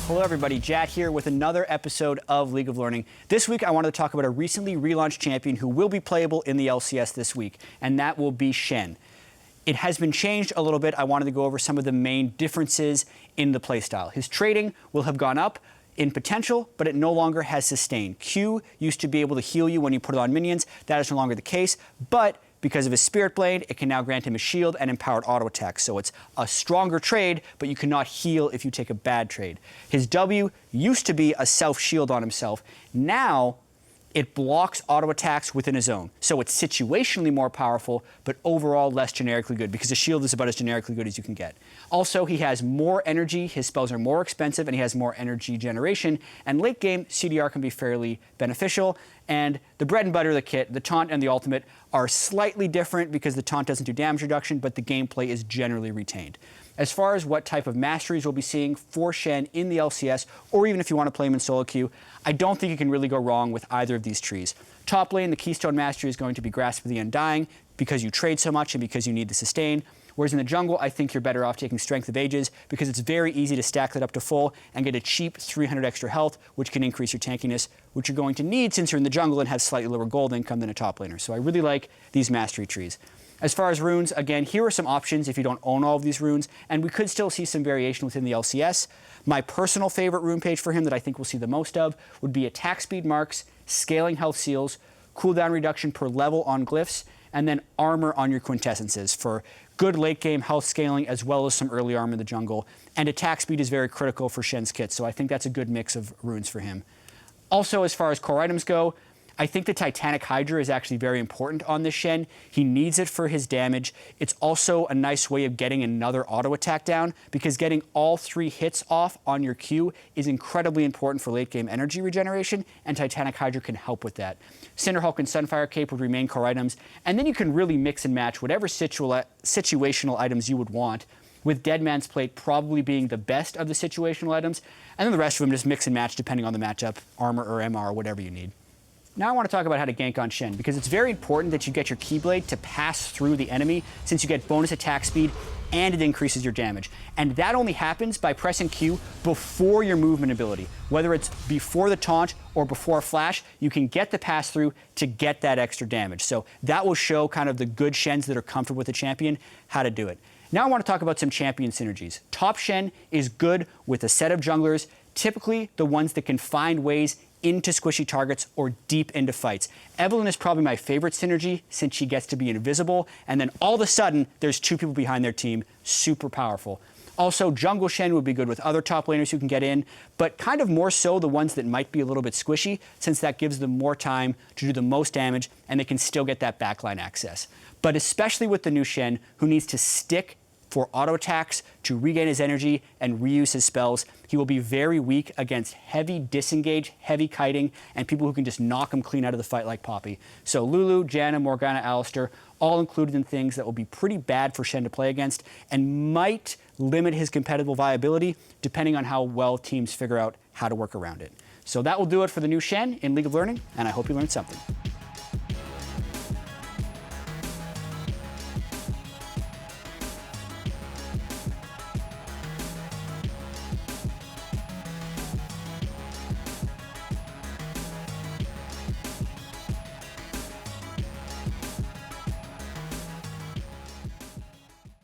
Hello everybody, Jat here with another episode of League of Learning. This week I wanted to talk about a recently relaunched champion who will be playable in the LCS this week, and that will be Shen. It has been changed a little bit. I wanted to go over some of the main differences in the playstyle. His trading will have gone up in potential, but it no longer has sustain. Q used to be able to heal you when you put it on minions. That is no longer the case, but because of his Spirit Blade, it can now grant him a shield and empowered auto attack. So it's a stronger trade, but you cannot heal if you take a bad trade. His W used to be a self-shield on himself. Now, it blocks auto attacks within his own. So it's situationally more powerful, but overall less generically good, because a shield is about as generically good as you can get. Also, he has more energy, his spells are more expensive, and he has more energy generation. And late game, CDR can be fairly beneficial. And the bread and butter of the kit, the taunt and the ultimate, are slightly different because the taunt doesn't do damage reduction, but the gameplay is generally retained. As far as what type of masteries we'll be seeing for Shen in the LCS, or even if you want to play him in solo queue, I don't think you can really go wrong with either of these trees. Top lane, the Keystone Mastery is going to be Grasp of the Undying because you trade so much and because you need the sustain. Whereas in the jungle, I think you're better off taking Strength of Ages because it's very easy to stack that up to full and get a cheap 300 extra health, which can increase your tankiness, which you're going to need since you're in the jungle and have slightly lower gold income than a top laner. So I really like these mastery trees. As far as runes, again, here are some options if you don't own all of these runes, and we could still see some variation within the LCS. My personal favorite rune page for him that I think we'll see the most of would be attack speed marks, scaling health seals, cooldown reduction per level on glyphs, and then armor on your quintessences for good late game health scaling as well as some early armor in the jungle. And attack speed is very critical for Shen's kit, so I think that's a good mix of runes for him. Also, as far as core items go, I think the Titanic Hydra is actually very important on this Shen. He needs it for his damage. It's also a nice way of getting another auto attack down because getting all 3 hits off on your Q is incredibly important for late game energy regeneration, and Titanic Hydra can help with that. Cinderhulk and Sunfire Cape would remain core items, and then you can really mix and match whatever situational items you would want, with Dead Man's Plate probably being the best of the situational items, and then the rest of them just mix and match depending on the matchup, armor or MR, or whatever you need. Now I want to talk about how to gank on Shen, because it's very important that you get your Keyblade to pass through the enemy, since you get bonus attack speed and it increases your damage. And that only happens by pressing Q before your movement ability. Whether it's before the taunt or before flash, you can get the pass through to get that extra damage. So that will show kind of the good Shens that are comfortable with the champion how to do it. Now I want to talk about some champion synergies. Top Shen is good with a set of junglers, typically the ones that can find ways into squishy targets or deep into fights. Evelynn is probably my favorite synergy since she gets to be invisible, and then all of a sudden, there's 2 people behind their team, super powerful. Also, Jungle Shen would be good with other top laners who can get in, but kind of more so the ones that might be a little bit squishy, since that gives them more time to do the most damage, and they can still get that backline access. But especially with the new Shen, who needs to stick for auto attacks to regain his energy and reuse his spells, he will be very weak against heavy disengage, heavy kiting, and people who can just knock him clean out of the fight like Poppy. So Lulu, Janna, Morgana, Alistar, all included in things that will be pretty bad for Shen to play against and might limit his competitive viability depending on how well teams figure out how to work around it. So that will do it for the new Shen in League of Learning, and I hope you learned something.